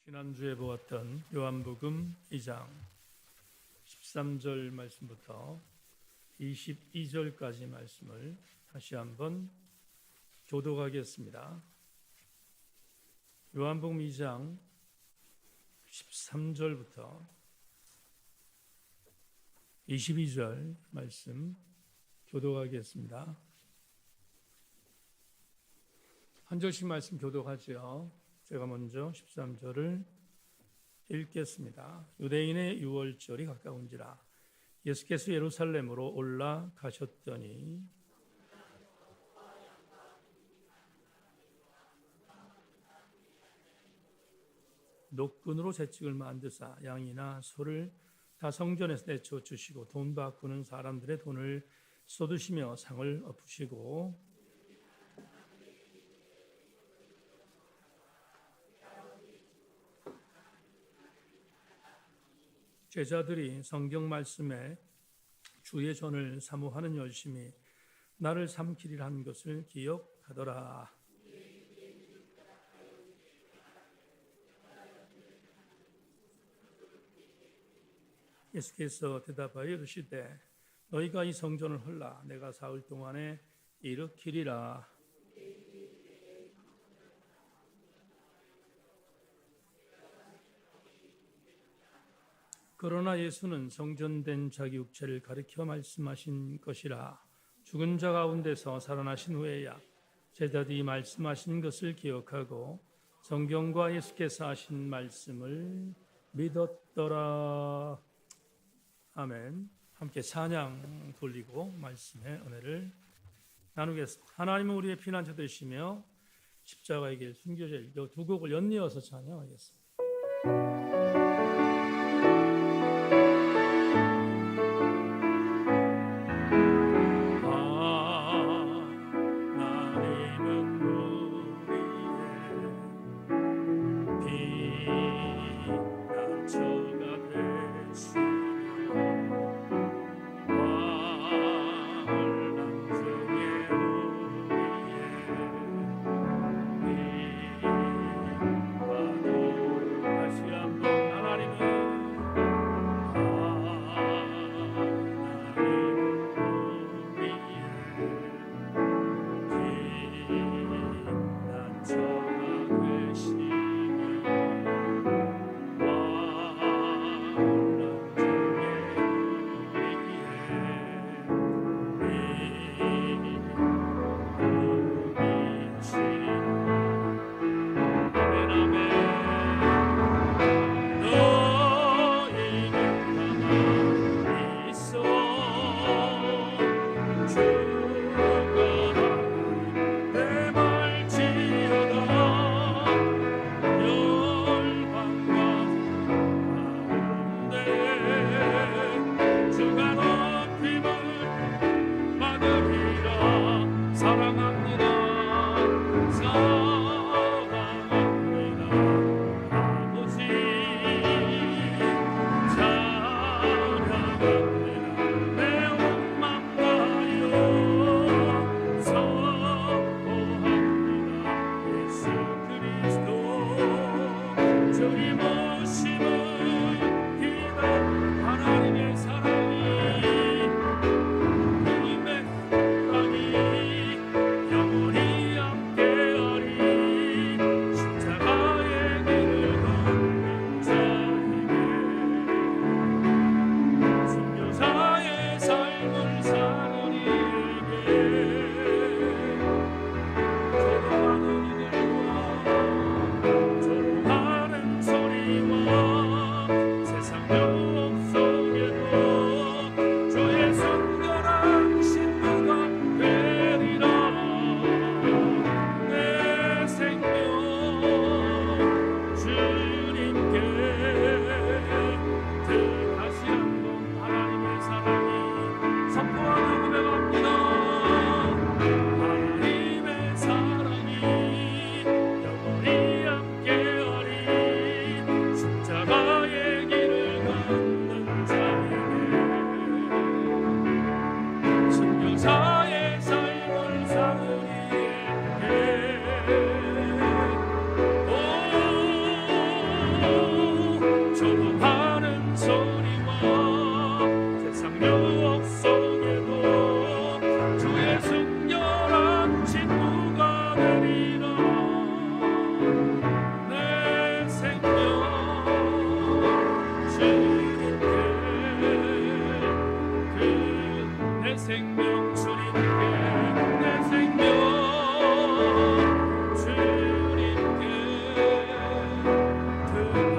지난주에 보았던 요한복음 2장 13절 말씀부터 22절까지 말씀을 다시 한번 교독하겠습니다. 요한복음 2장 13절부터 22절 말씀 교독하겠습니다. 한 절씩 말씀 교독하죠. 제가 먼저 13절을 읽겠습니다. 유대인의 유월절이 가까운지라 예수께서 예루살렘으로 올라가셨더니 노끈으로 재찍을 만드사 양이나 소를 다 성전에서 내쳐 주시고 돈 바꾸는 사람들의 돈을 쏟으시며 상을 엎으시고 제자들이 성경 말씀에 주의 전을 사모하는 열심이 나를 삼키리라 한 것을 기억하더라. 예수께서 대답하여 이르시되 너희가 이 성전을 헐라 내가 사흘 동안에 일으키리라. 그러나 예수는 성전된 자기 육체를 가리켜 말씀하신 것이라. 죽은 자 가운데서 살아나신 후에야 제자들이 말씀하신 것을 기억하고 성경과 예수께서 하신 말씀을 믿었더라. 아멘. 함께 찬양 돌리고 말씀의 은혜를 나누겠습니다. 하나님은 우리의 피난처 되시며 십자가의 길 순교자 이 두 곡을 연이어서 찬양하겠습니다.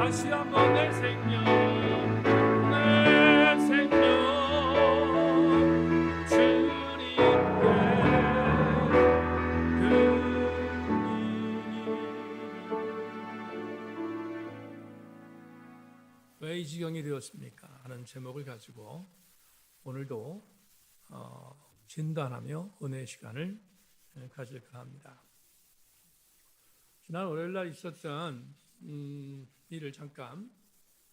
다시 한번 내 생명 내 생명 주님께 왜 이 지경이 되었습니까? 하는 제목을 가지고 오늘도 진단하며 은혜의 시간을 가질까 합니다. 지난 월요일날 있었던 일을 잠깐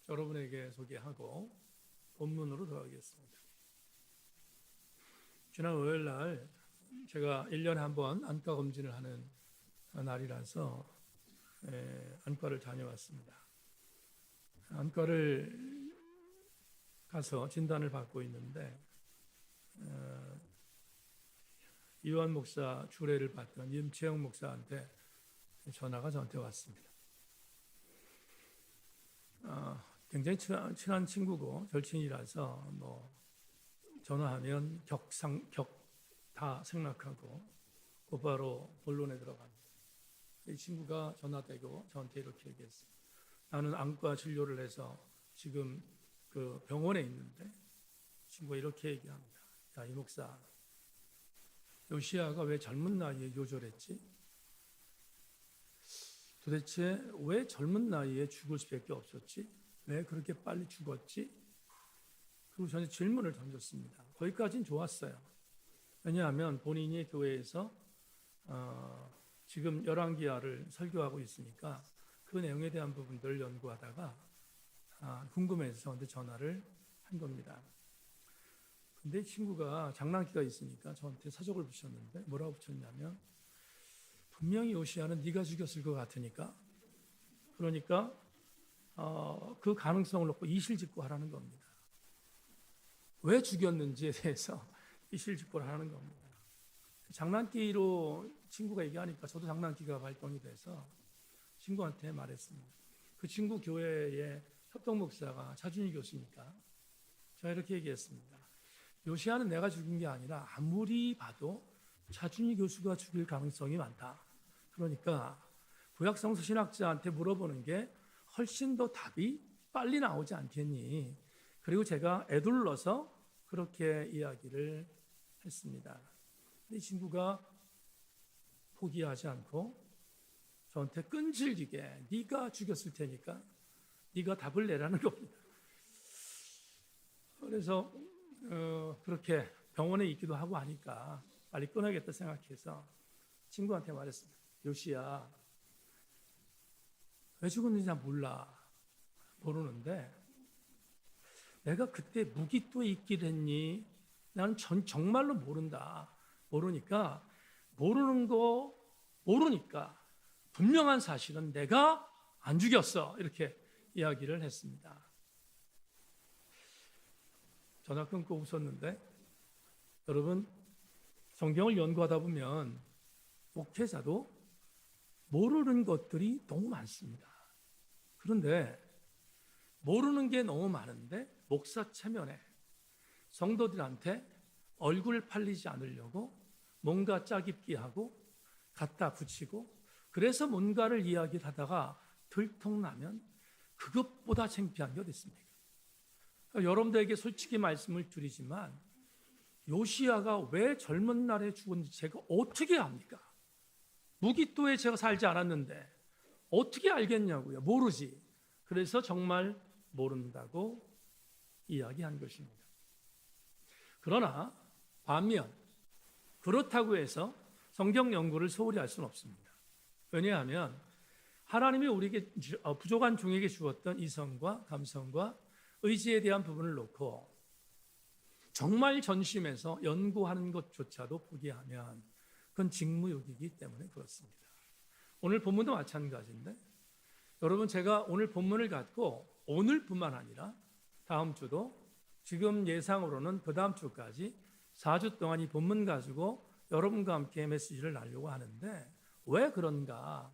여러분에게 소개하고 본문으로 들어가겠습니다. 지난 월요일날 제가 1년에 한 번 안과 검진을 하는 날이라서 안과를 다녀왔습니다. 안과를 가서 진단을 받고 있는데 이완 목사 주례를 받던 임채영 목사한테 전화가 저한테 왔습니다. 굉장히 친한 친구고 절친이라서 전화하면 격 다 생략하고 곧바로 본론에 들어갑니다. 이 친구가 전화되고 저한테 이렇게 얘기했어요. 나는 안과 진료를 해서 지금 그 병원에 있는데 친구가 이렇게 얘기합니다. 야, 이 목사, 요시야가 왜 젊은 나이에 요절했지? 도대체 왜 젊은 나이에 죽을 수밖에 없었지? 왜 그렇게 빨리 죽었지? 그리고 저는 질문을 던졌습니다. 거기까지는 좋았어요. 왜냐하면 본인이 교회에서 지금 열왕기하를 설교하고 있으니까 그 내용에 대한 부분들을 연구하다가 궁금해서 저한테 전화를 한 겁니다. 근데 친구가 장난기가 있으니까 저한테 사족을 붙였는데 뭐라고 붙였냐면 분명히 요시야는 네가 죽였을 것 같으니까 그러니까 그 가능성을 놓고 이실직고 하라는 겁니다. 왜 죽였는지에 대해서 이실직고를 하는 겁니다. 장난기로 친구가 얘기하니까 저도 장난기가 발동이 돼서 친구한테 말했습니다. 그 친구 교회의 협동 목사가 차준희 교수니까 제가 이렇게 얘기했습니다. 요시야는 내가 죽인 게 아니라 아무리 봐도 차준희 교수가 죽일 가능성이 많다. 그러니까 구약성서 신학자한테 물어보는 게 훨씬 더 답이 빨리 나오지 않겠니? 그리고 제가 애둘러서 그렇게 이야기를 했습니다. 이 친구가 포기하지 않고 저한테 끈질기게 네가 죽였을 테니까 네가 답을 내라는 겁니다. 그래서 그렇게 병원에 있기도 하고 하니까 빨리 끊어야겠다 생각해서 친구한테 말했습니다. 요시야, 왜 죽었는지 난 모르는데 내가 그때 무기또에 있긴 했니? 나는 정말로 모르니까 모르니까 분명한 사실은 내가 안 죽였어. 이렇게 이야기를 했습니다. 전화 끊고 웃었는데 여러분 성경을 연구하다 보면 목회자도 모르는 것들이 너무 많습니다. 그런데 모르는 게 너무 많은데 목사 체면에 성도들한테 얼굴 팔리지 않으려고 뭔가 짜깁기 하고 갖다 붙이고 그래서 뭔가를 이야기를 하다가 들통나면 그것보다 창피한 게 어디 있습니까? 여러분들에게 솔직히 말씀을 드리지만 요시야가 왜 젊은 날에 죽었는지 제가 어떻게 압니까? 무기또에 제가 살지 않았는데 어떻게 알겠냐고요? 모르지. 그래서 정말 모른다고 이야기한 것입니다. 그러나 반면 그렇다고 해서 성경 연구를 소홀히 할 수는 없습니다. 왜냐하면 하나님이 우리에게 부족한 종에게 주었던 이성과 감성과 의지에 대한 부분을 놓고 정말 전심에서 연구하는 것조차도 포기하면 그건 직무유기이기 때문에 그렇습니다. 오늘 본문도 마찬가지인데 여러분 제가 오늘 본문을 갖고 오늘뿐만 아니라 다음 주도 지금 예상으로는 그 다음 주까지 4주 동안 이 본문 가지고 여러분과 함께 메시지를 나누려고 하는데 왜 그런가?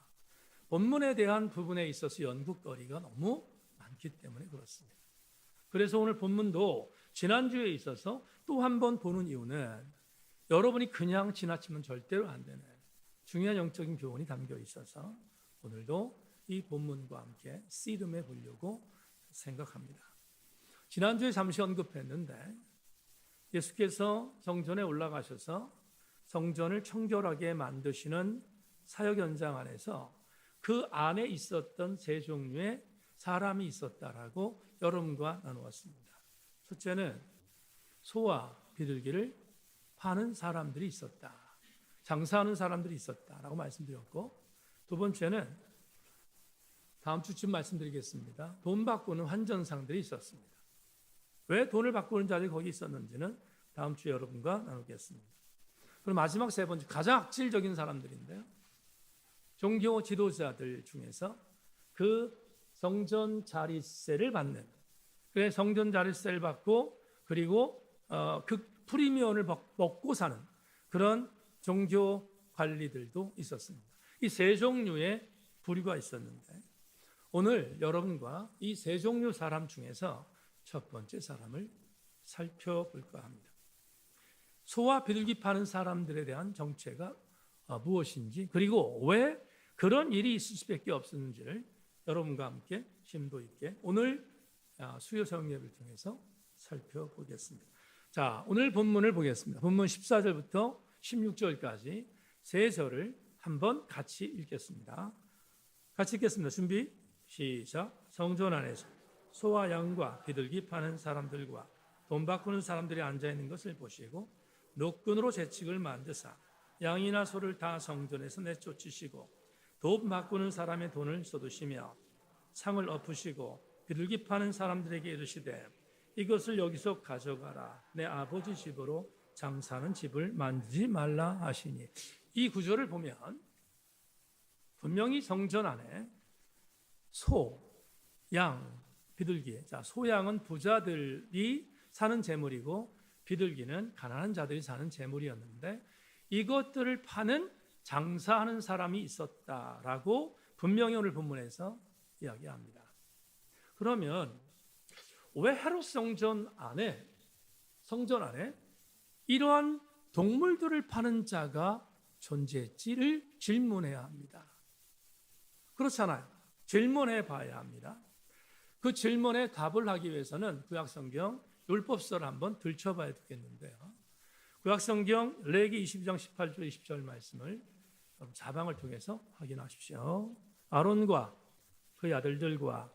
본문에 대한 부분에 있어서 연구거리가 너무 많기 때문에 그렇습니다. 그래서 오늘 본문도 지난주에 있어서 또 한 번 보는 이유는 여러분이 그냥 지나치면 절대로 안 되는 중요한 영적인 교훈이 담겨 있어서 오늘도 이 본문과 함께 씨름해 보려고 생각합니다. 지난주에 잠시 언급했는데 예수께서 성전에 올라가셔서 성전을 청결하게 만드시는 사역 현장 안에서 그 안에 있었던 세 종류의 사람이 있었다라고 여러분과 나누었습니다. 첫째는 소와 비둘기를 파는 사람들이 있었다. 장사하는 사람들이 있었다라고 말씀드렸고, 두 번째는 다음 주쯤 말씀드리겠습니다. 돈 바꾸는 환전상들이 있었습니다. 왜 돈을 바꾸는 자들이 거기 있었는지는 다음 주에 여러분과 나누겠습니다. 그럼 마지막 세 번째, 가장 악질적인 사람들인데요. 종교 지도자들 중에서 그 성전 자리세를 받는, 그래 성전 자리세를 받고 그리고 그 프리미엄을 먹고 사는 그런 종교 관리들도 있었습니다. 이 세 종류의 부류가 있었는데 오늘 여러분과 이 세 종류 사람 중에서 첫 번째 사람을 살펴볼까 합니다. 소와 비둘기 파는 사람들에 대한 정체가 무엇인지, 그리고 왜 그런 일이 있을 수밖에 없었는지를 여러분과 함께 심도 있게 오늘 수요 성경예배를 통해서 살펴보겠습니다. 자, 오늘 본문을 보겠습니다. 본문 14절부터 16절까지 세 절을 한번 같이 읽겠습니다. 같이 읽겠습니다. 준비, 시작. 성전 안에서 소와 양과 비둘기 파는 사람들과 돈 바꾸는 사람들이 앉아있는 것을 보시고 노끈으로 재칙을 만드사 양이나 소를 다 성전에서 내쫓으시고 돈 바꾸는 사람의 돈을 쏟으시며 상을 엎으시고 비둘기 파는 사람들에게 이르시되 이것을 여기서 가져가라. 내 아버지 집으로 장사하는 집을 만들지 말라 하시니. 이 구절을 보면 분명히 성전 안에 소, 양, 비둘기. 자, 소양은 부자들이 사는 재물이고 비둘기는 가난한 자들이 사는 재물이었는데 이것들을 파는 장사하는 사람이 있었다라고 분명히 오늘 본문에서 이야기합니다. 그러면 왜 헤롯 성전 안에 이러한 동물들을 파는 자가 존재했지를 질문해야 합니다. 그렇잖아요. 질문해 봐야 합니다. 그 질문에 답을 하기 위해서는 구약성경 율법서를 한번 들춰봐야 되겠는데요. 구약성경 레위기 22장 18절 20절 말씀을 자방을 통해서 확인하십시오. 아론과 그의 아들들과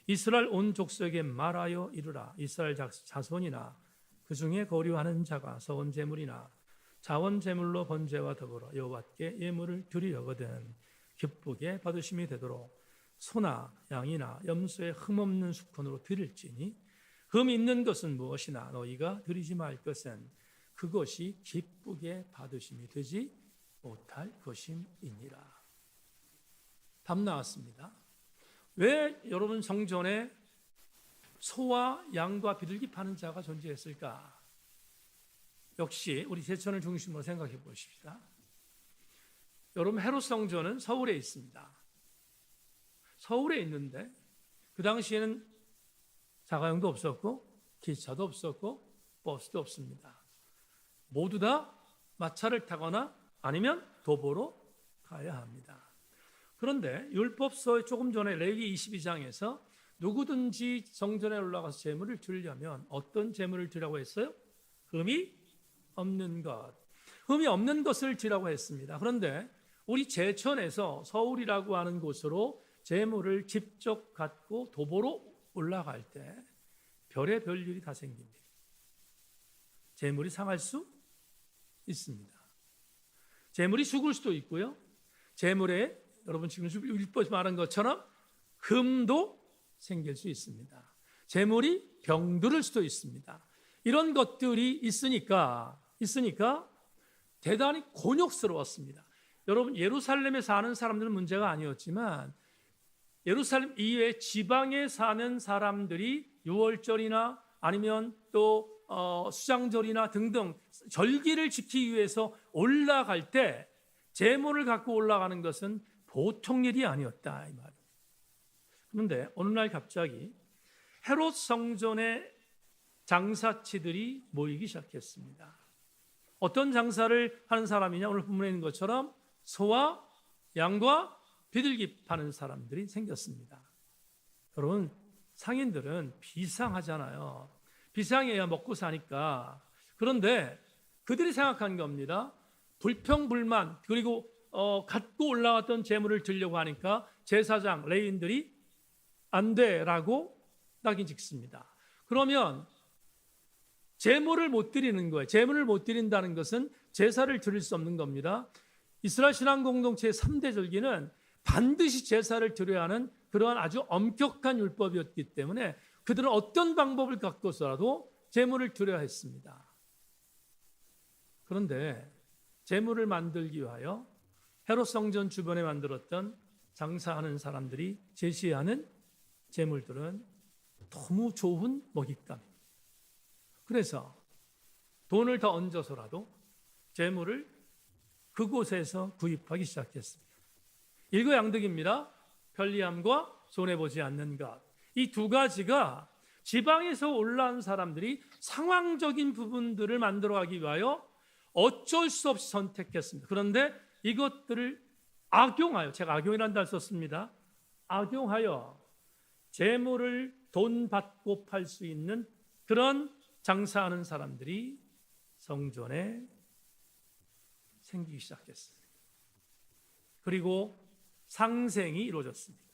이스라엘 온 족속에게 말하여 이르라. 이스라엘 자손이나 그 중에 거류하는 자가 서원 제물이나 자원 제물로 번제와 더불어 여호와께 예물을 드리려거든 기쁘게 받으심이 되도록 소나 양이나 염소의 흠없는 수건으로 드릴지니 흠 있는 것은 무엇이나 너희가 드리지 말 것은 그것이 기쁘게 받으심이 되지 못할 것임이니라. 답 나왔습니다. 왜 여러분 성전에 소와 양과 비둘기 파는 자가 존재했을까? 역시 우리 제천을 중심으로 생각해 보십시다. 여러분 헤롯 성전은 서울에 있습니다. 서울에 있는데 그 당시에는 자가용도 없었고 기차도 없었고 버스도 없습니다. 모두 다 마차를 타거나 아니면 도보로 가야 합니다. 그런데 율법서에 조금 전에 레위기 22장에서 누구든지 성전에 올라가서 제물을 드리려면 어떤 제물을 드리라고 했어요? 흠이 없는 것. 흠이 없는 것을 드리라고 했습니다. 그런데 우리 제천에서 서울이라고 하는 곳으로 제물을 직접 갖고 도보로 올라갈 때 별의 별일이 다 생깁니다. 제물이 상할 수 있습니다. 제물이 죽을 수도 있고요. 제물에 여러분 지금 율법이 말한 것처럼 흠도 생길 수 있습니다. 제물이 병들을 수도 있습니다. 이런 것들이 있으니까 대단히 곤욕스러웠습니다. 여러분 예루살렘에 사는 사람들은 문제가 아니었지만 예루살렘 이외 지방에 사는 사람들이 유월절이나 아니면 또 수장절이나 등등 절기를 지키기 위해서 올라갈 때 제물을 갖고 올라가는 것은 보통 일이 아니었다 이 말입니다. 그런데 어느 날 갑자기 헤롯 성전에 장사치들이 모이기 시작했습니다. 어떤 장사를 하는 사람이냐? 오늘 본문에 있는 것처럼 소와 양과 비둘기 파는 사람들이 생겼습니다. 여러분, 상인들은 비상하잖아요. 비상해야 먹고 사니까. 그런데 그들이 생각한 겁니다. 불평불만, 그리고 갖고 올라왔던 재물을 들려고 하니까 제사장, 레위인들이 안 돼라고 낙인 찍습니다. 그러면 제물을 못 드리는 거예요. 제물을 못 드린다는 것은 제사를 드릴 수 없는 겁니다. 이스라엘 신앙 공동체의 3대 절기는 반드시 제사를 드려야 하는 그러한 아주 엄격한 율법이었기 때문에 그들은 어떤 방법을 갖고서라도 제물을 드려야 했습니다. 그런데 제물을 만들기 위하여 헤롯 성전 주변에 만들었던 장사하는 사람들이 제시하는 제물들은 너무 좋은 먹잇감. 그래서 돈을 더 얹어서라도 제물을 그곳에서 구입하기 시작했습니다. 일거양득입니다. 편리함과 손해보지 않는 것. 이 두 가지가 지방에서 올라온 사람들이 상황적인 부분들을 만들어가기 위하여 어쩔 수 없이 선택했습니다. 그런데 이것들을 악용하여, 제가 악용이라는 단어를 썼습니다. 악용하여 재물을 돈 받고 팔 수 있는 그런 장사하는 사람들이 성전에 생기기 시작했습니다. 그리고 상생이 이루어졌습니다.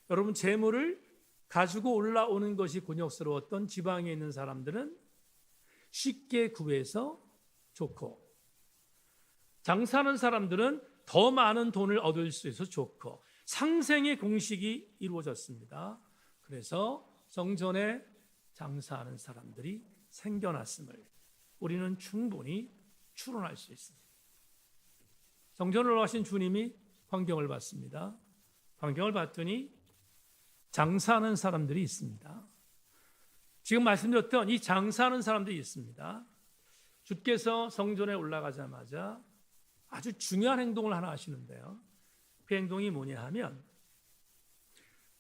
여러분, 재물을 가지고 올라오는 것이 곤욕스러웠던 지방에 있는 사람들은 쉽게 구해서 좋고, 장사하는 사람들은 더 많은 돈을 얻을 수 있어서 좋고, 상생의 공식이 이루어졌습니다. 그래서 성전에 장사하는 사람들이 생겨났음을 우리는 충분히 추론할 수 있습니다. 성전을 올라가신 주님이 광경을 봤습니다. 광경을 봤더니 장사하는 사람들이 있습니다. 지금 말씀드렸던 이 장사하는 사람들이 있습니다. 주께서 성전에 올라가자마자 아주 중요한 행동을 하나 하시는데요. 그 행동이 뭐냐 하면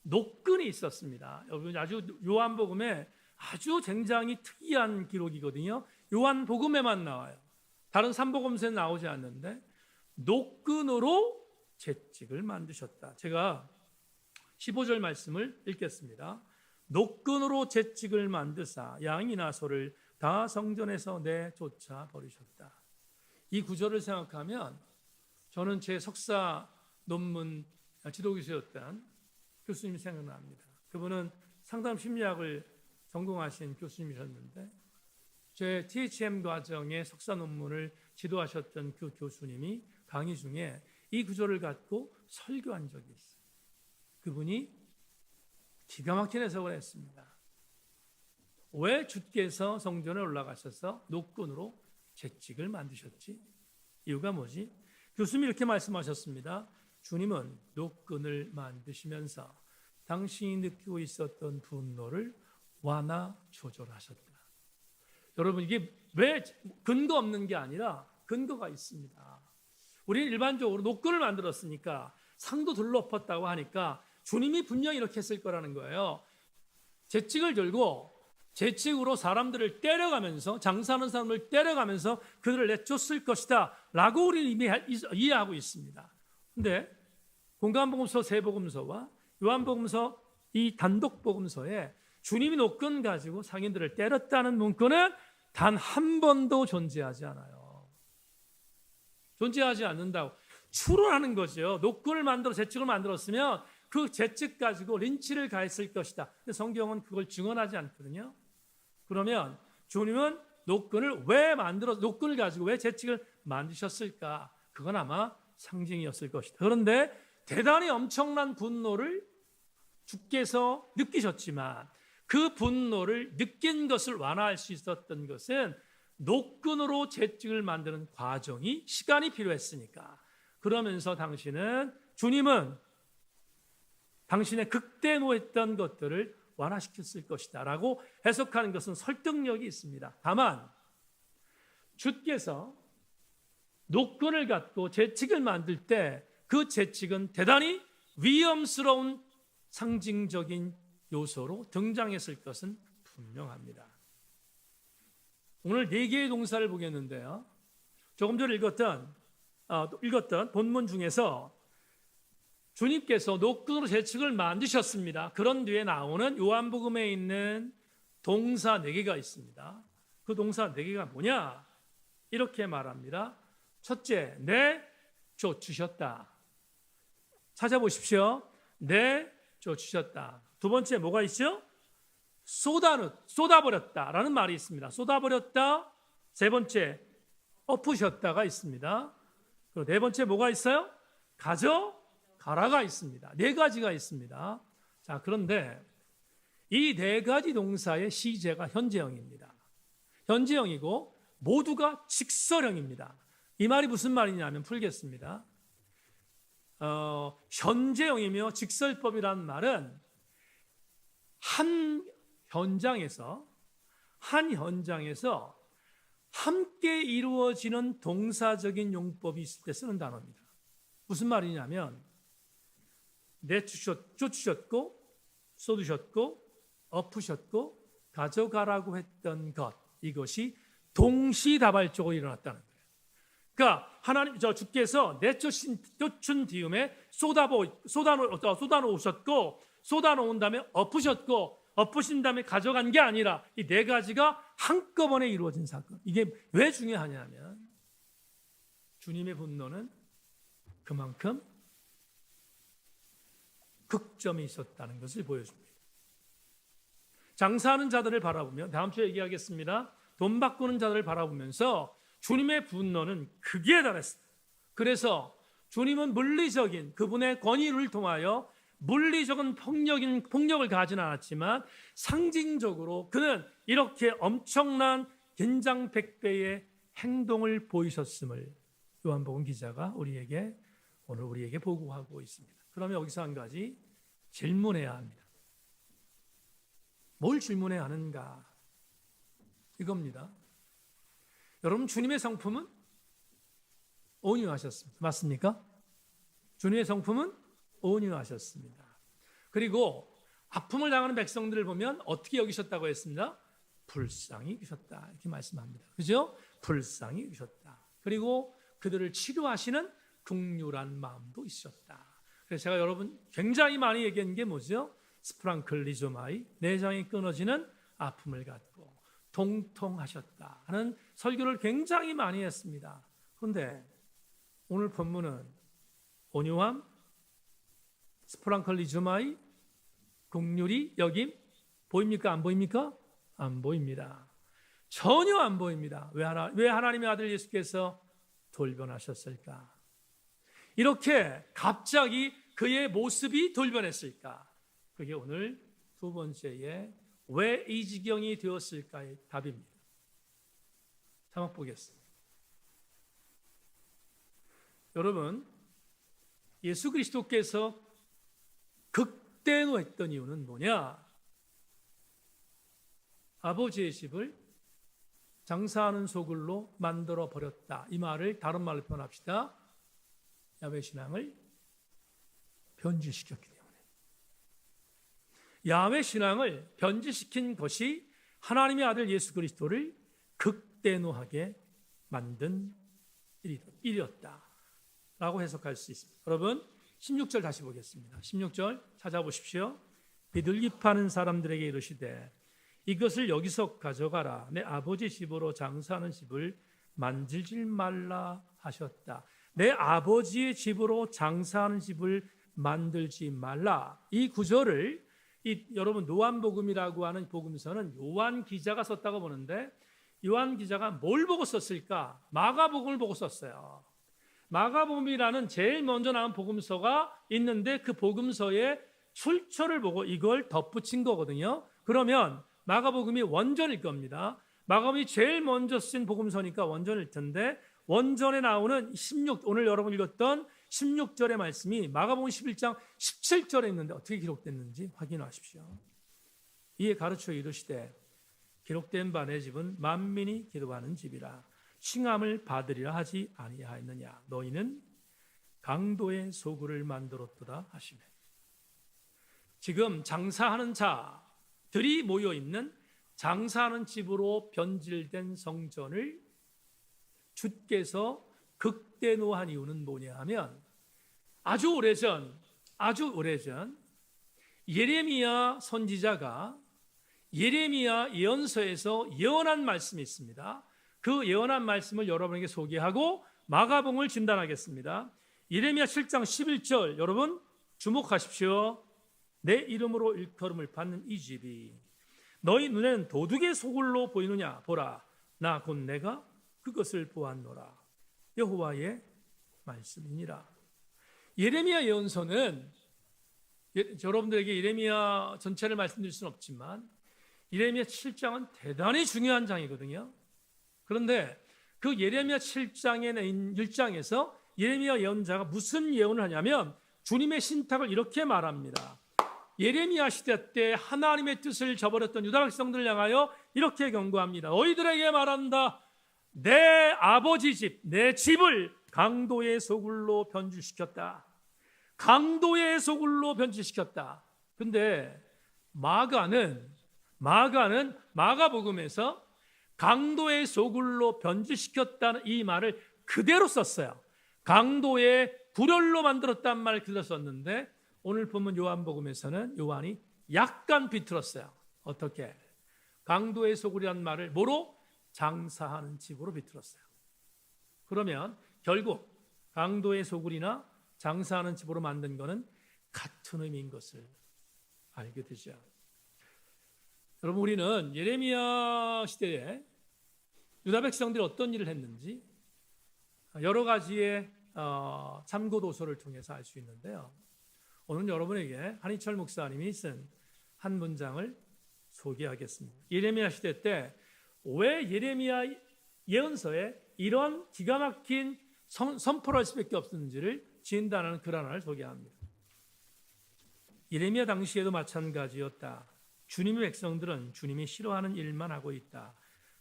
노끈이 있었습니다. 여러분, 아주 요한복음에 아주 굉장히 특이한 기록이거든요. 요한복음에만 나와요. 다른 삼복음서에 나오지 않는데 노끈으로 채찍을 만드셨다. 제가 15절 말씀을 읽겠습니다. 노끈으로 채찍을 만드사 양이나 소를 다 성전에서 내쫓아 버리셨다. 이 구절을 생각하면 저는 제 석사 논문 지도교수였던 교수님이 생각납니다. 그분은 상담 심리학을 전공하신 교수님이셨는데 제 THM 과정의 석사 논문을 지도하셨던 그 교수님이 강의 중에 이 구절을 갖고 설교한 적이 있어요. 그분이 기가 막힌 해석을 했습니다. 왜 주께서 성전에 올라가셔서 노끈으로 채찍을 만드셨지? 이유가 뭐지? 교수님이 이렇게 말씀하셨습니다. 주님은 노끈을 만드시면서 당신이 느끼고 있었던 분노를 완화 조절하셨다. 여러분, 이게 왜 근거 없는 게 아니라 근거가 있습니다. 우리는 일반적으로 노끈을 만들었으니까 상도 둘러엎었다고 하니까 주님이 분명히 이렇게 했을 거라는 거예요. 채찍을 들고 채찍으로 사람들을 때려가면서, 장사하는 사람을 때려가면서 그들을 내쫓을 것이다 라고 우리는 이미 이해하고 있습니다. 그런데 공관복음서, 세복음서와 요한복음서 이 단독복음서에 주님이 노끈 가지고 상인들을 때렸다는 문구는 단 한 번도 존재하지 않아요. 존재하지 않는다고 추론하는 거죠. 노끈을 만들어 채찍을 만들었으면 그 채찍 가지고 린치를 가했을 것이다. 근데 성경은 그걸 증언하지 않거든요. 그러면 주님은 노끈을 노끈을 가지고 왜 채찍을 만드셨을까? 그건 아마 상징이었을 것이다. 그런데 대단히 엄청난 분노를 주께서 느끼셨지만 그 분노를 느낀 것을 완화할 수 있었던 것은 노끈으로 채찍을 만드는 과정이 시간이 필요했으니까. 그러면서 주님은 당신의 극대노했던 것들을 완화시켰을 것이다 라고 해석하는 것은 설득력이 있습니다. 다만 주께서 노끈을 갖고 채찍을 만들 때 그 채찍은 대단히 위험스러운 상징적인 요소로 등장했을 것은 분명합니다. 오늘 4개의 동사를 보겠는데요. 조금 전에 읽었던 본문 중에서 주님께서 노끈으로 재측을 만드셨습니다. 그런 뒤에 나오는 요한복음에 있는 동사 4개가 있습니다. 그 동사 4개가 뭐냐? 이렇게 말합니다. 첫째, 내쫓으셨다. 찾아보십시오. 내쫓으셨다. 두 번째 뭐가 있죠? 쏟아버렸다라는 말이 있습니다. 쏟아버렸다. 세 번째, 엎으셨다가 있습니다. 그리고 네 번째 뭐가 있어요? 가져가라가 있습니다. 4가지가 있습니다. 자, 그런데 이 4가지 동사의 시제가 현재형입니다. 현재형이고 모두가 직설형입니다. 이 말이 무슨 말이냐면 풀겠습니다. 현재형이며 직설법이라는 말은 한 현장에서 함께 이루어지는 동사적인 용법이 있을 때 쓰는 단어입니다. 무슨 말이냐면 쫓으셨고 쏟으셨고 엎으셨고 가져가라고 했던 것, 이것이 동시다발적으로 일어났다는 거예요. 그러니까 주께서 내쫓은 뒤음에 쏟아놓으셨고 쏟아놓은 다음에 엎으셨고 엎으신 다음에 가져간 게 아니라 이 4가지가 한꺼번에 이루어진 사건. 이게 왜 중요하냐면 주님의 분노는 그만큼 극점이 있었다는 것을 보여줍니다. 장사하는 자들을 바라보며, 다음 주에 얘기하겠습니다. 돈 바꾸는 자들을 바라보면서 주님의 분노는 극에 달했습니다. 그래서 주님은 물리적인 그분의 권위를 통하여 물리적인 폭력을 가진 않았지만 상징적으로 그는 이렇게 엄청난 긴장백배의 행동을 보이셨음을 요한복음 기자가 오늘 우리에게 보고하고 있습니다. 그러면 여기서 한 가지 질문해야 합니다. 뭘 질문해야 하는가? 이겁니다. 여러분, 주님의 성품은 온유하셨습니다. 맞습니까? 주님의 성품은 온유하셨습니다. 그리고 아픔을 당하는 백성들을 보면 어떻게 여기셨다고 했습니다? 불쌍히 여기셨다, 이렇게 말씀합니다. 그죠? 불쌍히 여기셨다. 그리고 그들을 치료하시는 긍휼한 마음도 있었다. 그래서 제가 여러분 굉장히 많이 얘기한 게 뭐죠? 스프랑클리조마이, 내장이 끊어지는 아픔을 갖고 동통하셨다 하는 설교를 굉장히 많이 했습니다. 그런데 오늘 본문은 온유함, 스프랑클리조마이, 긍휼이 여김 보입니까? 안 보입니까? 안 보입니다. 전혀 안 보입니다. 왜 하나님의 아들 예수께서 돌변하셨을까? 이렇게 갑자기 그의 모습이 돌변했을까? 그게 오늘 두 번째의 왜 이 지경이 되었을까의 답입니다. 자막 보겠습니다. 여러분, 예수 그리스도께서 극대노했던 이유는 뭐냐? 아버지의 집을 장사하는 소굴로 만들어 버렸다. 이 말을 다른 말로 표현합시다. 야훼 신앙을 변질시켰기 때문에. 야훼 신앙을 변질시킨 것이 하나님의 아들 예수 그리스도를 극대노하게 만든 일이었다라고 해석할 수 있습니다. 여러분, 16절 다시 보겠습니다. 16절 찾아보십시오. 비둘기 파는 사람들에게 이르시되 이것을 여기서 가져가라. 내 아버지 집으로 장사하는 집을 만들지 말라 하셨다. 내 아버지의 집으로 장사하는 집을 만들지 말라. 이 구절을 여러분 요한복음이라고 하는 복음서는 요한 기자가 썼다고 보는데, 요한 기자가 뭘 보고 썼을까? 마가복음을 보고 썼어요. 마가복음이라는 제일 먼저 나온 복음서가 있는데 그 복음서의 출처를 보고 이걸 덧붙인 거거든요. 그러면 마가복음이 원전일 겁니다. 마가복음이 제일 먼저 쓴 복음서니까 원전일 텐데, 원전에 나오는 오늘 여러분 읽었던 16절의 말씀이 마가복음 11장 17절에 있는데 어떻게 기록됐는지 확인하십시오. 이에 가르쳐 이르시되 기록된 바 내 집은 만민이 기도하는 집이라 칭함을 받으리라 하지 아니하였느냐. 너희는 강도의 소굴을 만들었도다 하시매. 지금 장사하는 자들이 모여있는 장사하는 집으로 변질된 성전을 주께서 극대노한 이유는 뭐냐 하면, 아주 오래전 아주 오래전 예레미야 선지자가 예레미야 예언서에서 예언한 말씀이 있습니다. 그 예언한 말씀을 여러분에게 소개하고 마가복음을 진단하겠습니다. 예레미야 7장 11절 여러분 주목하십시오. 내 이름으로 일컬음을 받는 이 집이 너희 눈에는 도둑의 소굴로 보이느냐 보라 나 곧 내가 그것을 보았노라. 여호와의 말씀이니라. 예레미야 예언서는 여러분들에게 예레미야 전체를 말씀드릴 수는 없지만 예레미야 7장은 대단히 중요한 장이거든요. 그런데 그 예레미야 7장의 1장에서 예레미야 예언자가 무슨 예언을 하냐면 주님의 신탁을 이렇게 말합니다. 예레미야 시대 때 하나님의 뜻을 저버렸던 유다 백성들을 향하여 이렇게 경고합니다. 너희들에게 말한다. 내 아버지 집, 내 집을 강도의 소굴로 변질시켰다. 강도의 소굴로 변질시켰다. 근데 마가는 마가복음에서 강도의 소굴로 변질시켰다는 이 말을 그대로 썼어요. 강도의 불혈로 만들었다는 말을 그대로 썼는데 오늘 보면 요한복음에서는 요한이 약간 비틀었어요. 어떻게? 강도의 소굴이라는 말을 뭐로? 장사하는 집으로 비틀었어요. 그러면 결국 강도의 소굴이나 장사하는 집으로 만든 것은 같은 의미인 것을 알게 되죠. 여러분 우리는 예레미야 시대에 유다 백성들이 어떤 일을 했는지 여러 가지의 참고 도서를 통해서 알 수 있는데요. 오늘 여러분에게 한희철 목사님이 쓴 한 문장을 소개하겠습니다. 예레미야 시대 때 왜 예레미야 예언서에 이런 기가 막힌 선포를 할 수밖에 없었는지를 진단하는 글 하나를 소개합니다. 예레미야 당시에도 마찬가지였다. 주님의 백성들은 주님이 싫어하는 일만 하고 있다.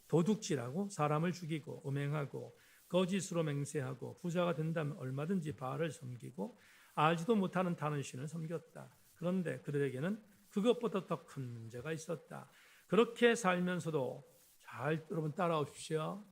도둑질하고 사람을 죽이고 음행하고 거짓으로 맹세하고 부자가 된다면 얼마든지 바알을 섬기고 알지도 못하는 다른 신을 섬겼다. 그런데 그들에게는 그것보다 더 큰 문제가 있었다. 그렇게 살면서도 여러분 따라오십시오.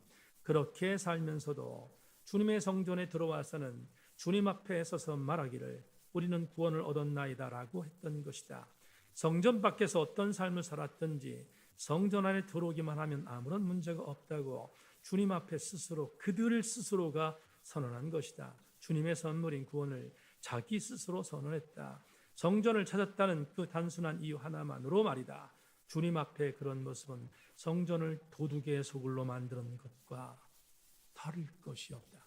그렇게 살면서도 주님의 성전에 들어와서는 주님 앞에 서서 말하기를 우리는 구원을 얻었나이다라고 했던 것이다. 성전 밖에서 어떤 삶을 살았든지 성전 안에 들어오기만 하면 아무런 문제가 없다고 주님 앞에 스스로 그들을 스스로가 선언한 것이다. 주님의 선물인 구원을 자기 스스로 선언했다. 성전을 찾았다는 그 단순한 이유 하나만으로 말이다. 주님 앞에 그런 모습은 성전을 도둑의 소굴로 만드는 것과 다를 것이 없다.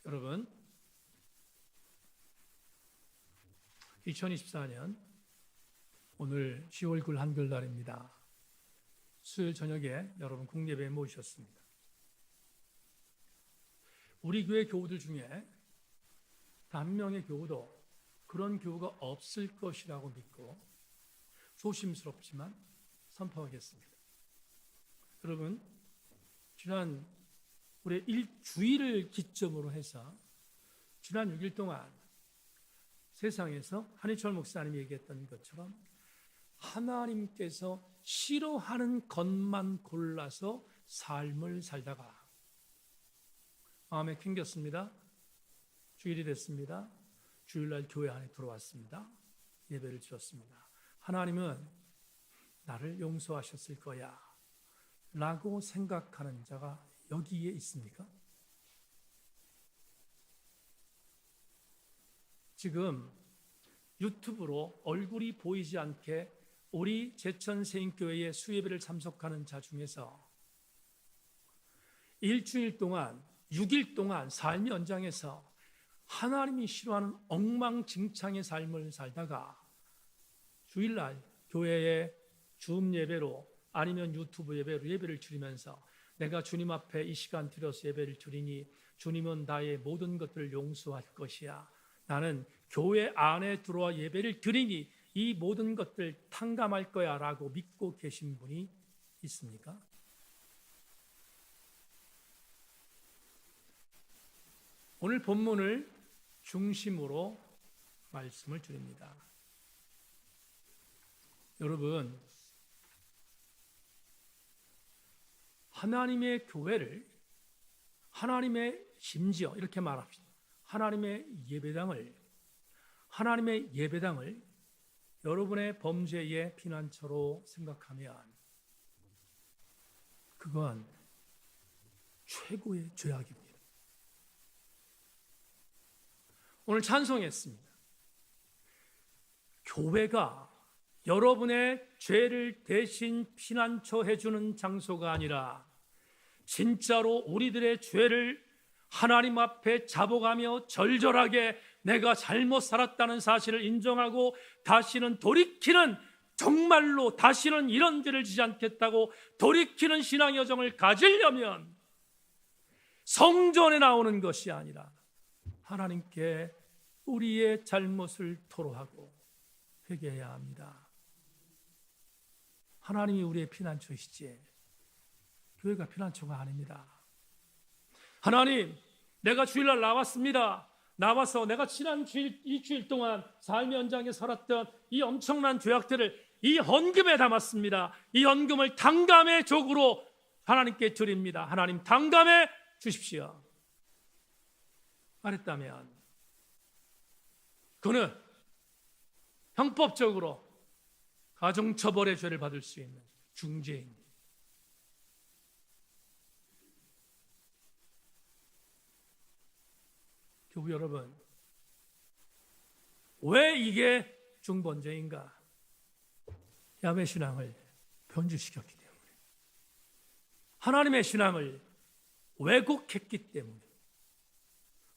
여러분 2024년 오늘 10월 9일 한글날입니다. 수요일 저녁에 여러분 국예배에 모이셨습니다. 우리 교회 교우들 중에 단 한 명의 교우도 그런 교우가 없을 것이라고 믿고 조심스럽지만 선포하겠습니다. 여러분 지난 우리 일주일을 기점으로 해서 지난 6일 동안 세상에서 한희철 목사님이 얘기했던 것처럼 하나님께서 싫어하는 것만 골라서 삶을 살다가 마음에 낑겼습니다. 주일이 됐습니다. 주일날 교회 안에 들어왔습니다. 예배를 드렸습니다. 하나님은 나를 용서하셨을 거야 라고 생각하는 자가 여기에 있습니까? 지금 유튜브로 얼굴이 보이지 않게 우리 제천세인교회의 수예배를 참석하는 자 중에서 일주일 동안 6일 동안 삶의 연장에서 하나님이 싫어하는 엉망진창의 삶을 살다가 주일날 교회의 줌 예배로 아니면 유튜브 예배로 예배를 드리면서 내가 주님 앞에 이 시간 들여서 예배를 드리니 주님은 나의 모든 것들을 용서할 것이야. 나는 교회 안에 들어와 예배를 드리니 이 모든 것들 탕감할 거야 라고 믿고 계신 분이 있습니까? 오늘 본문을 중심으로 말씀을 드립니다. 여러분, 하나님의 교회를, 하나님의 심지어 이렇게 말합시다. 하나님의 예배당을 하나님의 예배당을 여러분의 범죄의 피난처로 생각하면 그건 최고의 죄악입니다. 오늘 찬송했습니다. 교회가 여러분의 죄를 대신 피난처 해주는 장소가 아니라 진짜로 우리들의 죄를 하나님 앞에 잡아가며 절절하게 내가 잘못 살았다는 사실을 인정하고 다시는 돌이키는, 정말로 다시는 이런 죄를 지지 않겠다고 돌이키는 신앙 여정을 가지려면 성전에 나오는 것이 아니라 하나님께 우리의 잘못을 토로하고 회개해야 합니다. 하나님이 우리의 피난처이시지 교회가 피난처가 아닙니다. 하나님, 내가 주일날 나왔습니다. 나와서 내가 지난 일주일 동안 삶의 현장에 살았던 이 엄청난 죄악들을 이 헌금에 담았습니다. 이 헌금을 당감의 족으로 하나님께 드립니다. 하나님, 당감해 주십시오. 말했다면 그는 형법적으로 가정처벌의 죄를 받을 수 있는 중죄입니다. 교우 여러분, 왜 이게 중범죄인가? 야훼 신앙을 변질시켰기 때문에, 하나님의 신앙을 왜곡했기 때문에,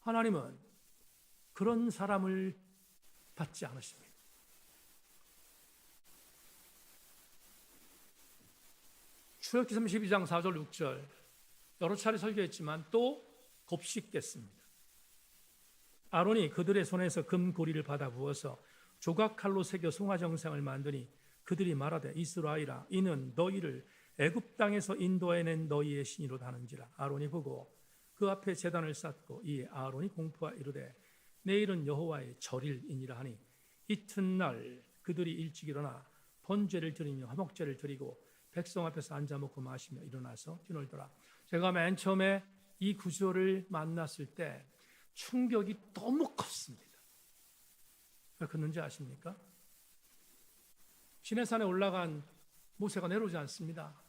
하나님은 그런 사람을 받지 않으십니다. 출애굽기 32장 4절 6절 여러 차례 설교했지만 또 곱씹겠습니다. 아론이 그들의 손에서 금고리를 받아 부어서 조각칼로 새겨 송화정상을 만드니 그들이 말하되 이스라엘아, 이는 너희를 애굽 땅에서 인도해낸 너희의 신이로다 하는지라. 아론이 보고 그 앞에 제단을 쌓고 이에 아론이 공포하 이르되 내일은 여호와의 절일이니라 하니 이튿날 그들이 일찍 일어나 번제를 드리며 화목제를 드리고 백성 앞에서 앉아 먹고 마시며 일어나서 뛰놀더라. 제가 맨 처음에 이 구절을 만났을 때 충격이 너무 컸습니다. 왜 그런지 아십니까? 시내산에 올라간 모세가 내려오지 않습니다.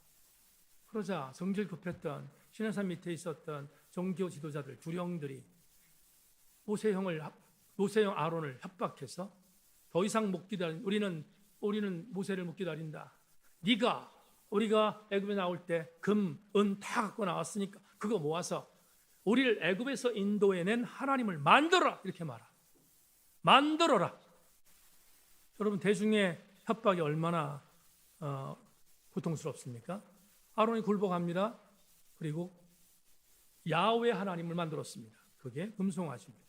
그러자 성질 급했던 시내산 밑에 있었던 종교 지도자들, 두령들이 모세형 아론을 협박해서 더 이상 못 기다린, 우리는 모세를 못 기다린다. 우리가 애굽에 나올 때 금, 은 다 갖고 나왔으니까 그거 모아서 우리를 애굽에서 인도해낸 하나님을 만들어라, 이렇게 만들어라. 여러분, 대중의 협박이 얼마나 고통스럽습니까? 아론이 굴복합니다. 그리고 야훼 하나님을 만들었습니다. 그게 금송아지입니다.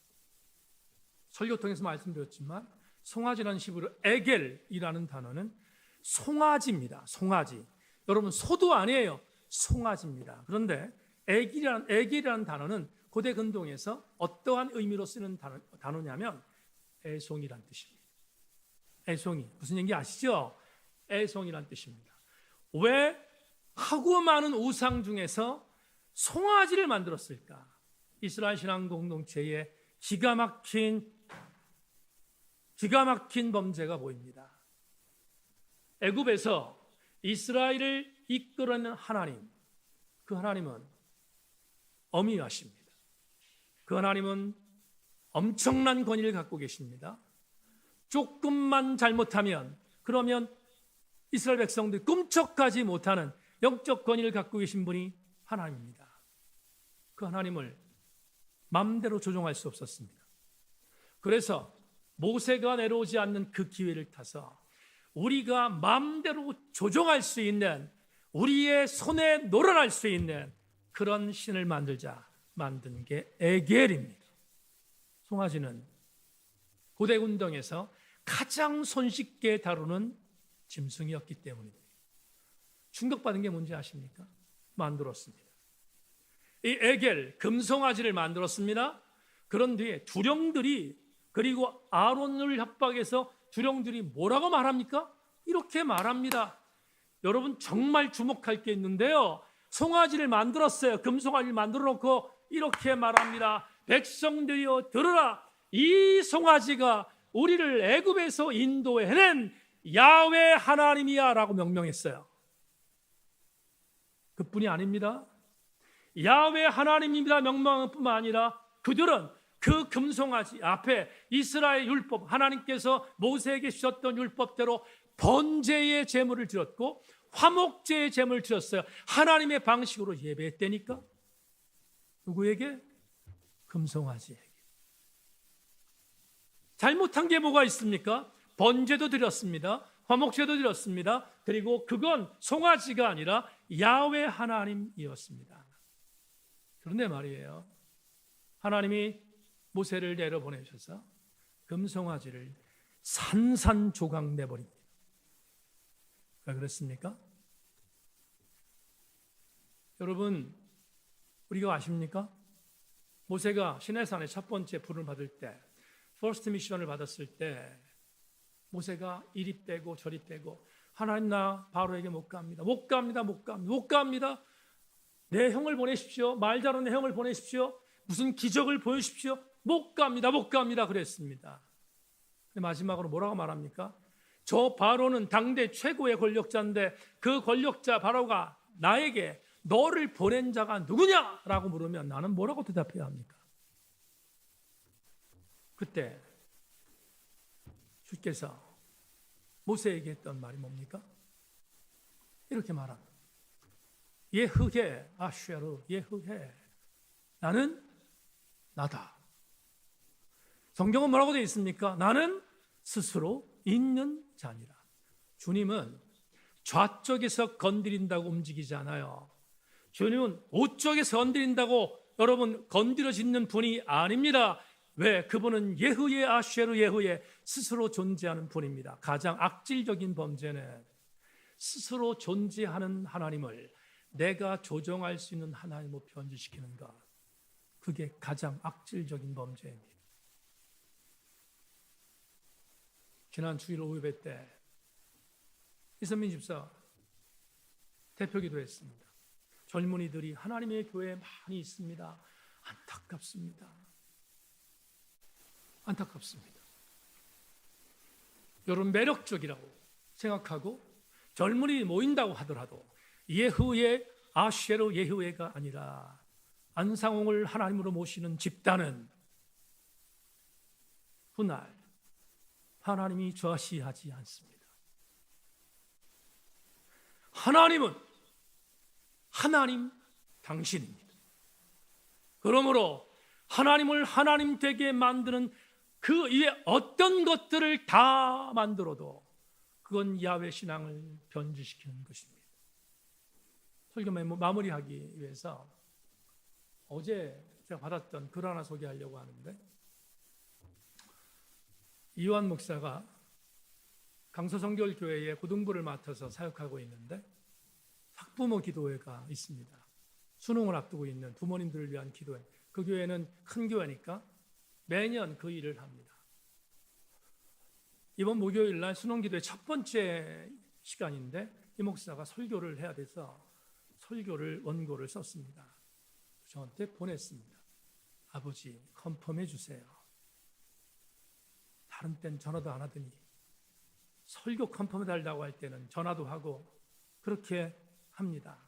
설교 통해서 말씀드렸지만 송아지라는 히브리어 에겔이라는 단어는 송아지입니다. 송아지. 여러분, 소도 아니에요. 송아지입니다. 그런데 에겔이라는 단어는 고대 근동에서 어떠한 의미로 쓰는 단어냐면 애송이란 뜻입니다. 애송이. 무슨 얘기 아시죠? 애송이란 뜻입니다. 왜 하고 많은 우상 중에서 송아지를 만들었을까? 이스라엘 신앙 공동체의 기가 막힌 범죄가 보입니다. 애굽에서 이스라엘을 이끌어내는 하나님, 그 하나님은 어미하십니다. 그 하나님은 엄청난 권위를 갖고 계십니다. 조금만 잘못하면, 그러면 이스라엘 백성들이 꿈쩍하지 못하는 영적 권위를 갖고 계신 분이 하나님입니다. 그 하나님을 마음대로 조종할 수 없었습니다. 그래서 모세가 내려오지 않는 그 기회를 타서 우리가 마음대로 조종할 수 있는, 우리의 손에 놀아날 수 있는 그런 신을 만든 게 에겔입니다. 송아지는 고대 운동에서 가장 손쉽게 다루는 짐승이었기 때문입니다. 충격받은 게 뭔지 아십니까? 만들었습니다. 이 에겔, 금송아지를 만들었습니다. 그런 뒤에 두령들이, 그리고 아론을 협박해서 두령들이 뭐라고 말합니까? 이렇게 말합니다. 여러분, 정말 주목할 게 있는데요, 송아지를 만들었어요. 금송아지를 만들어 놓고 이렇게 말합니다. 백성들이여 들으라. 이 송아지가 우리를 애굽에서 인도해낸 야훼 하나님이야 라고 명명했어요. 그뿐이 아닙니다. 야훼 하나님입니다 명명한 뿐만 아니라 그들은 그 금송아지 앞에 이스라엘 율법, 하나님께서 모세에게 주셨던 율법대로 번제의 제물을 드렸고 화목제의 제물을 드렸어요. 하나님의 방식으로 예배했다니까. 누구에게? 금송아지에게. 잘못한 게 뭐가 있습니까? 번제도 드렸습니다. 화목제도 드렸습니다. 그리고 그건 송아지가 아니라 야훼 하나님이었습니다. 그런데 말이에요, 하나님이 모세를 내려보내셔서 금송아지를 산산조각 내버립니다. 왜 그렇습니까? 여러분, 우리가 아십니까? 모세가 시내산의 첫 번째 부름을 받을 때, 퍼스트 미션을 받았을 때 모세가 이리 빼고 저리 빼고, 하나님 나 바로에게 못 갑니다. 못 갑니다. 못 갑니다. 못 갑니다. 내 형을 보내십시오. 말 잘하는 내 형을 보내십시오. 무슨 기적을 보여주십시오. 못 갑니다. 못 갑니다. 그랬습니다. 마지막으로 뭐라고 말합니까? 저 바로는 당대 최고의 권력자인데 그 권력자 바로가 나에게 너를 보낸 자가 누구냐라고 물으면 나는 뭐라고 대답해야 합니까? 그때 주께서 모세에게 했던 말이 뭡니까? 이렇게 말합니다. 예흐해 아쉐르 예흐해, 나는 나다. 성경은 뭐라고 되어 있습니까? 나는 스스로 있는 자니라. 주님은 좌쪽에서 건드린다고 움직이지 않아요. 주님은 우쪽에서 건드린다고 여러분 건드려지는 분이 아닙니다. 왜? 그분은 예흐예 아쉐르 예흐예, 스스로 존재하는 분입니다. 가장 악질적인 범죄는 스스로 존재하는 하나님을 내가 조정할 수 있는 하나님으로 변질시키는 것, 그게 가장 악질적인 범죄입니다. 지난 주일 오후 예배 때 이선민 집사 대표 기도했습니다. 젊은이들이 하나님의 교회에 많이 있습니다. 안타깝습니다. 안타깝습니다. 여러분, 매력적이라고 생각하고 젊은이 모인다고 하더라도 예후의 아쉐르 예후회가 아니라 안상홍을 하나님으로 모시는 집단은 훗날 하나님이 좌시하지 않습니다. 하나님은 하나님 당신입니다. 그러므로 하나님을 하나님 되게 만드는 그 이에 어떤 것들을 다 만들어도 그건 야훼 신앙을 변질시키는 것입니다. 설교 마무리하기 위해서 어제 제가 받았던 글 하나 소개하려고 하는데, 이완 목사가 강서성결교회에 고등부를 맡아서 사역하고 있는데 학부모 기도회가 있습니다. 수능을 앞두고 있는 부모님들을 위한 기도회. 그 교회는 큰 교회니까 매년 그 일을 합니다. 이번 목요일 날 수능기도회 첫 번째 시간인데 이 목사가 설교를 해야 돼서 설교를 원고를 썼습니다. 저한테 보냈습니다. 아버지 컨펌해 주세요. 다른 땐 전화도 안 하더니 설교 컨펌해 달라고 할 때는 전화도 하고 그렇게 합니다.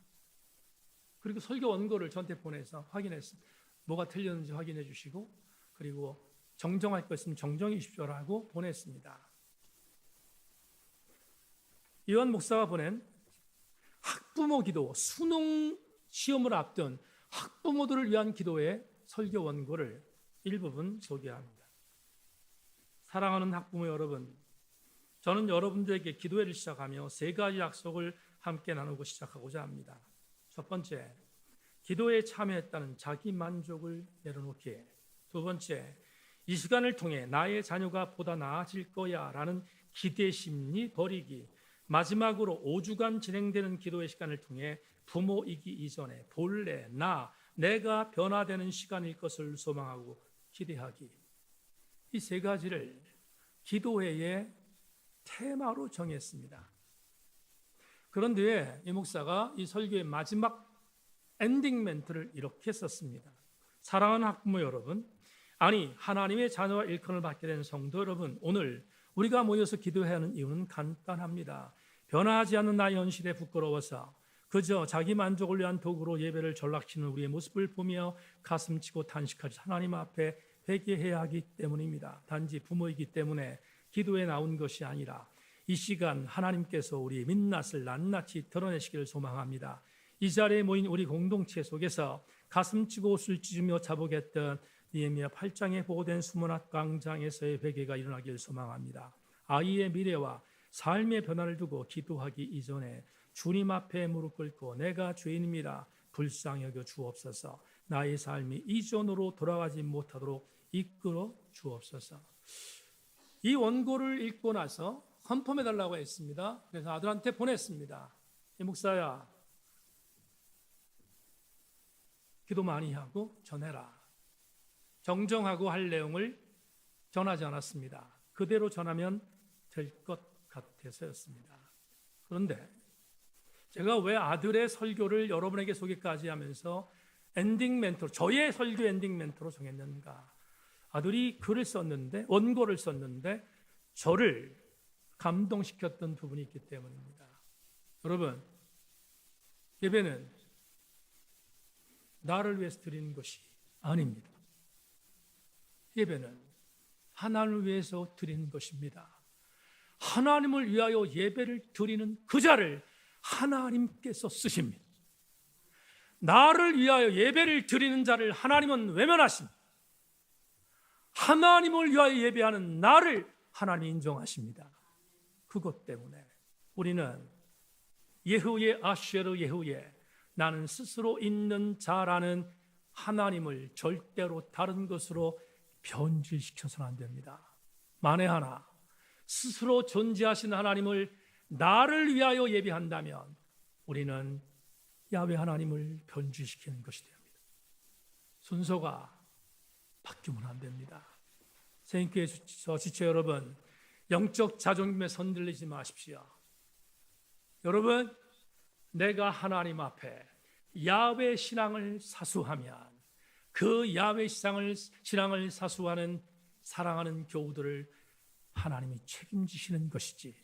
그리고 설교 원고를 저한테 보내서 확인했습니다. 뭐가 틀렸는지 확인해 주시고, 그리고 정정할 것 있으면 정정해 주십시오라고 보냈습니다. 이완 목사가 보낸 학부모 기도, 수능 시험을 앞둔 학부모들을 위한 기도의 설교 원고를 일부분 소개합니다. 사랑하는 학부모 여러분, 저는 여러분들에게 기도회를 시작하며 세 가지 약속을 함께 나누고 시작하고자 합니다. 첫 번째, 기도에 참여했다는 자기 만족을 내려놓기에. 두 번째, 이 시간을 통해 나의 자녀가 보다 나아질 거야 라는 기대 심리 버리기. 마지막으로 5주간 진행되는 기도의 시간을 통해 부모이기 이전에 본래 내가 변화되는 시간일 것을 소망하고 기대하기. 이 세 가지를 기도회의 테마로 정했습니다. 그런 뒤에 이 목사가 이 설교의 마지막 엔딩 멘트를 이렇게 썼습니다. 사랑하는 학부모 여러분, 아니, 하나님의 자녀와 일컬음을 받게 된 성도 여러분, 오늘 우리가 모여서 기도해야 하는 이유는 간단합니다. 변화하지 않는 나의 현실에 부끄러워서 그저 자기 만족을 위한 도구로 예배를 전락시키는 우리의 모습을 보며 가슴치고 탄식하지 하나님 앞에 회개해야 하기 때문입니다. 단지 부모이기 때문에 기도에 나온 것이 아니라 이 시간 하나님께서 우리의 민낯을 낱낱이 드러내시기를 소망합니다. 이 자리에 모인 우리 공동체 속에서 가슴치고 옷을 찢으며 자복했던 느헤미야 8장에 보고된 수문학 광장에서의 회개가 일어나길 소망합니다. 아이의 미래와 삶의 변화를 두고 기도하기 이전에 주님 앞에 무릎 꿇고 내가 죄인입니다. 불쌍히 여겨 주옵소서. 나의 삶이 이전으로 돌아가지 못하도록 이끌어 주옵소서. 이 원고를 읽고 나서 컨펌해달라고 했습니다. 그래서 아들한테 보냈습니다. 목사야, 기도 많이 하고 전해라. 정정하고 할 내용을 전하지 않았습니다. 그대로 전하면 될 것 같아서였습니다. 그런데 제가 왜 아들의 설교를 여러분에게 소개까지 하면서 엔딩 멘토로, 저의 설교 엔딩 멘토로 정했는가? 아들이 글을 썼는데, 원고를 썼는데 저를 감동시켰던 부분이 있기 때문입니다. 여러분, 예배는 나를 위해서 드리는 것이 아닙니다. 예배는 하나님을 위해서 드리는 것입니다. 하나님을 위하여 예배를 드리는 그 자를 하나님께서 쓰십니다. 나를 위하여 예배를 드리는 자를 하나님은 외면하십니다. 하나님을 위하여 예배하는 나를 하나님이 인정하십니다. 그것 때문에 우리는 예후의 아쉐르 예후에 나는 스스로 있는 자라는 하나님을 절대로 다른 것으로 변질시켜서는 안 됩니다. 만에 하나 스스로 존재하신 하나님을 나를 위하여 예배한다면 우리는 야훼 하나님을 변질시키는 것이 됩니다. 순서가 바뀌면 안 됩니다. 생교회에서 지체 여러분, 영적 자존심에 손들리지 마십시오. 여러분, 내가 하나님 앞에 야훼 신앙을 사수하면 그 야훼 신앙을 사수하는 사랑하는 교우들을 하나님이 책임지시는 것이지,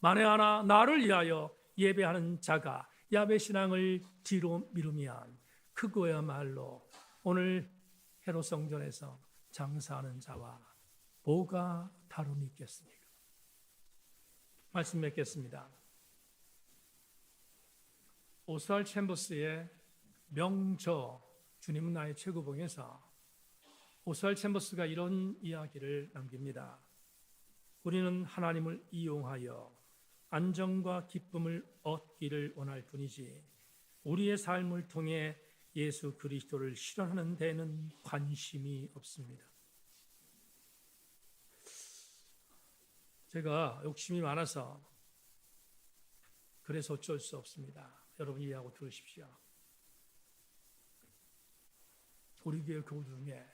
만에 하나 나를 위하여 예배하는 자가 야훼 신앙을 뒤로 미루면 그거야말로 오늘 헤롯 성전에서 장사하는 자와 뭐가 다름이 있겠습니까? 말씀 맺겠습니다. 오스왈 챔버스의 명저 주님은 나의 최고봉에서 오스왈 챔버스가 이런 이야기를 남깁니다. 우리는 하나님을 이용하여 안정과 기쁨을 얻기를 원할 뿐이지 우리의 삶을 통해 예수 그리스도를 실현하는 데는 관심이 없습니다. 제가 욕심이 많아서 그래서 어쩔 수 없습니다. 여러분 이해하고 들으십시오. 우리 교회 교우들 중에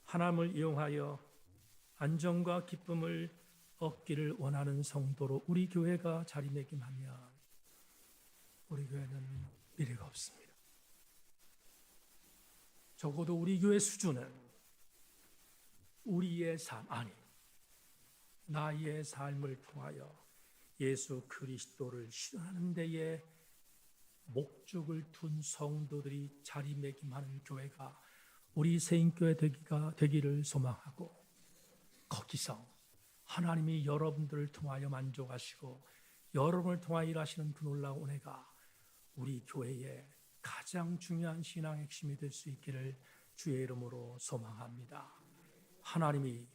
하나님을 이용하여 안정과 기쁨을 얻기를 원하는 성도로 우리 교회가 자리매김하면 우리 교회는 미래가 없습니다. 적어도 우리 교회 수준은 우리의 삶, 아니 나의 삶을 통하여 예수 그리스도를 실현하는 데에 목적을 둔 성도들이 자리매김하는 교회가 우리 세인교회 되기를 소망하고, 거기서 하나님이 여러분들을 통하여 만족하시고 여러분을 통하여 일하시는 그 놀라운 은혜가 우리 교회의 가장 중요한 신앙 핵심이 될 수 있기를 주의 이름으로 소망합니다. 하나님이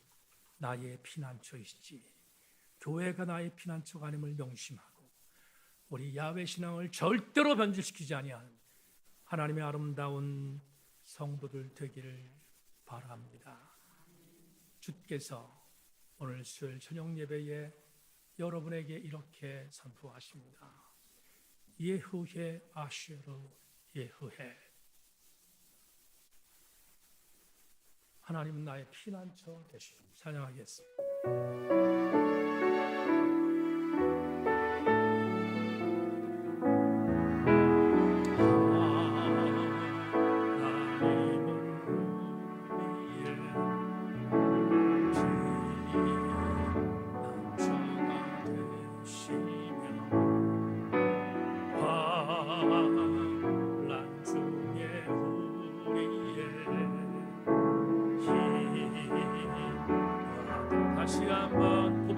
나의 피난처이시지 교회가 나의 피난처가 아님을 명심하고 우리 야훼 신앙을 절대로 변질시키지 아니하는 하나님의 아름다운 성도들 되기를 바랍니다. 주께서 오늘 수요일 저녁 예배에 여러분에게 이렇게 선포하십니다. 예후해 아쉐르 예후해. 하나님은 나의 피난처 되시옵소서. 찬양하겠습니다.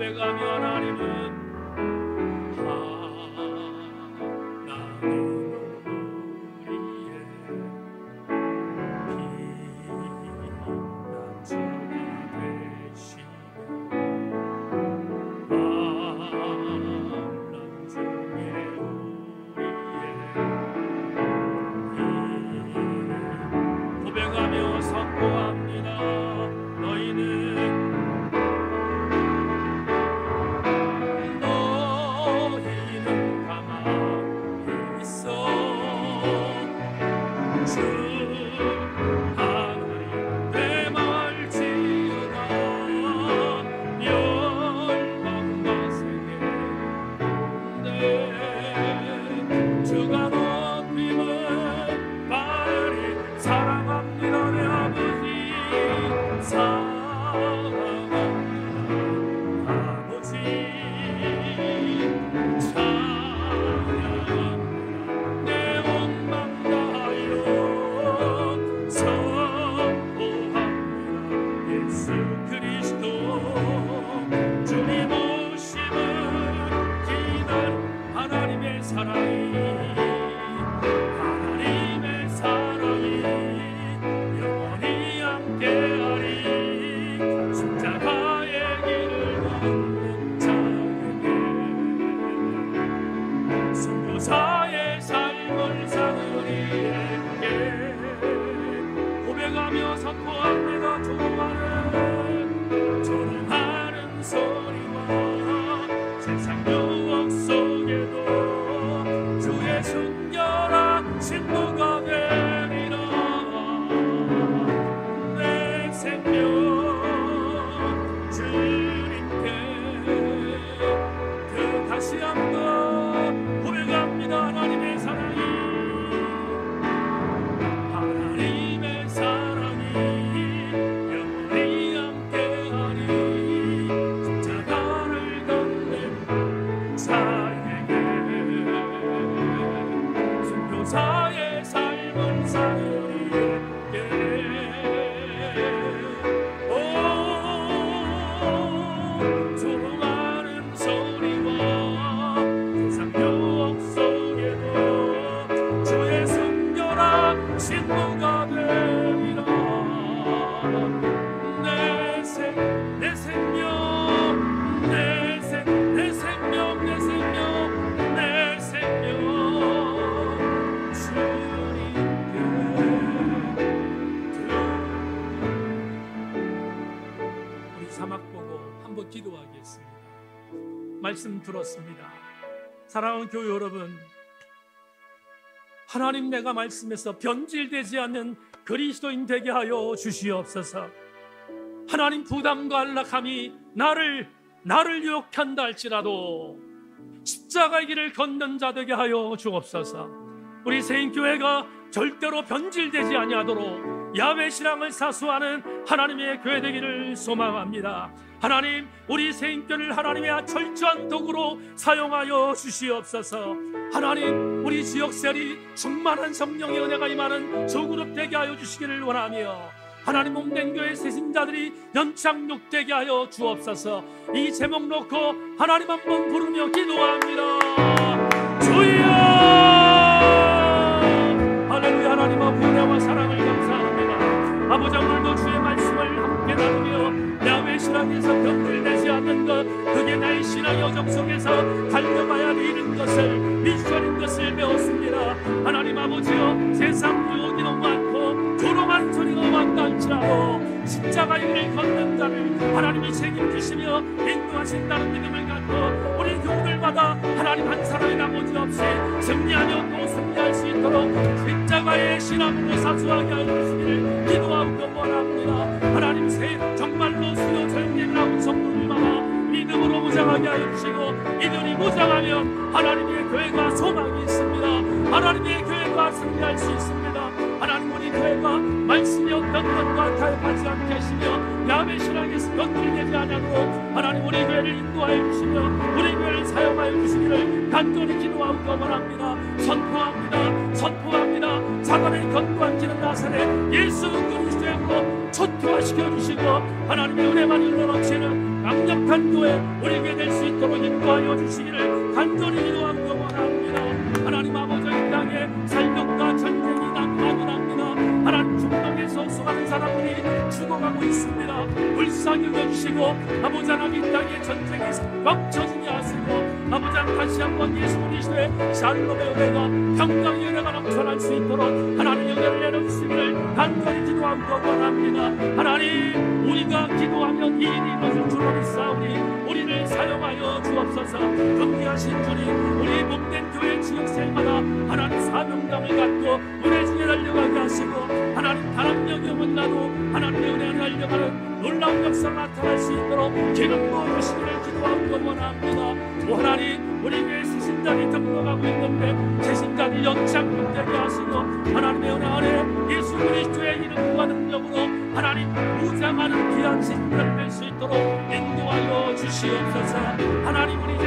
고백하며 하나님은 우리의 피난처가 되시며 환난 중에 고백하며 선포합니다. 너희는 가만히 있어. 주 하나님 되말지어다. 열방과 세계 내 주가 높임을 받으리. 사랑합니다 내 아버지, 사랑합니다 아버지. 찬양합니다 내 온맘 다하여. 선포합니다 예수 그리스도. 주님 오심을 기다린 하나님의 사랑이, 하나님의 사랑이 영원히 함께하리. 십자가의 길을 걷는 자에게, 선교사의 삶을 사는 이에게 고백하며 선포합니다. 조롱하는 소리와 세상 유혹 속에도 주의 순결한 신부가 되리라. 내 생명 주님께 다시 한번 고백합니다. 하나님의 사랑이, 하나님의 사랑이 영원히 함께하리. 십자가를 걷는 자에게, 순교사의 삶을 사는 이에게 조롱하는 소리와 세상 유혹 속에도 주의 순결한 신부가 되리라. 내 생명, 내 생명 주님께 우리 사막 보고 한번 기도하겠습니다. 말씀 들었습니다. 사랑하는 교회 여러분, 하나님 내가 말씀에서 변질되지 않는 그리스도인 되게 하여 주시옵소서. 하나님 부담과 안락함이 나를 유혹한다 할지라도 십자가의 길을 걷는 자 되게 하여 주옵소서. 우리 세인교회가 절대로 변질되지 아니하도록 야훼 신앙을 사수하는 하나님의 교회 되기를 소망합니다. 하나님, 우리 세인교회를 하나님의 철저한 도구로 사용하여 주시옵소서. 하나님, 우리 지역셀이 충만한 성령의 은혜가 임하는 소그룹 되게 하여 주시기를 원하며, 하나님 몸된 교회 새신자들이 연착륙되게 하여 주옵소서. 이 제목 놓고 하나님 한번 부르며 기도합니다. 주여, 할렐루야. 하나님 아버지 은혜와 사랑을 감사합니다. 아버지 오늘도 주의 말씀을 함께 나누며 야훼 신앙에서 변질되지 않는 것, 그게 나의 신앙 여정 속에서 달려가야 되는 것을, 미션인 것을 배웠습니다. 하나님 아버지여, 세상 유혹이 너무 많고 조롱하는 소리가 많다 할지라도 십자가의 길을 걷는 자를 하나님이 책임지시며 인도하신다는 믿음을 갖고 우리 교우들마다 하나님 한 사람의 나머지 없이 승리하며 또 승리할 수 있도록 십자가의 신앙으로 사수하게 하여 주시기를 기도하고 원합니다. 하나님 정말로 수요 저녁예배를 하고 성도들마다 믿음으로 무장하게 하여 주시고, 이들이 무장하면 하나님의 교회가 소망이 있습니다. 하나님의 교회가 승리할 수 있습니다. 하나님, 우리 교회가 말씀이 어떤 것과 타협하지 않게 하시며 야훼 신앙에서 변질되지 않도록 하나님 우리 교회를 인도하여 주시며 우리 교회를 사용하여 주시기를 간절히 기도하고 원합니다. 선포합니다. 사단의 견고한지는 나사렛 예수 그리스도의 이름으로 초토화시켜 주시고, 하나님의 은혜만 흘러넘치는 강력한 교회 우리에게 될 수 있도록 인도하여 주시기를 간절히 기도하고 원합니다. 하나님 아버지, 이 땅에 살병과 전쟁이 난무합니다. 하나님 중동에서 수많은 사람들이 죽어가고 있습니다. 불쌍히 여기시고 아버지 하나님, 이 땅에 전쟁이 멈춰지게 하시고 아버지 하나님, 다시 한번 예수 그리스도의 샬롬의 은혜가 평강의 은혜가 넘쳐날 수 있도록 하나님 은혜를 내려주시기를 간절히 기도하고 원합니다. 하나님, 우리가 기도하면 이 일이 이루어질 줄 믿사오니 우리를 사용하여 주옵소서. 존귀하신 주님, 우리 목된 교회 지역생마다 하나님 사명감을 갖고 은혜 중에 달려가게 하시고 하나님 바람 영역은 나도 하나님의 은혜를 달려가는 놀라운 역사 나타날 수 있도록 기름 부어 주시기를 기도하고 원합니다. 오 하나님, 우리 교회 시신단이 등록하고 있는데 시신단이 연착되게 하시고 하나님의 은혜 아래 예수 그리스도의 이름과 능력으로 하나님 무장하는 귀한 신들을 뵐 수 있도록 인도하여 주시옵소서. 하나님, 우리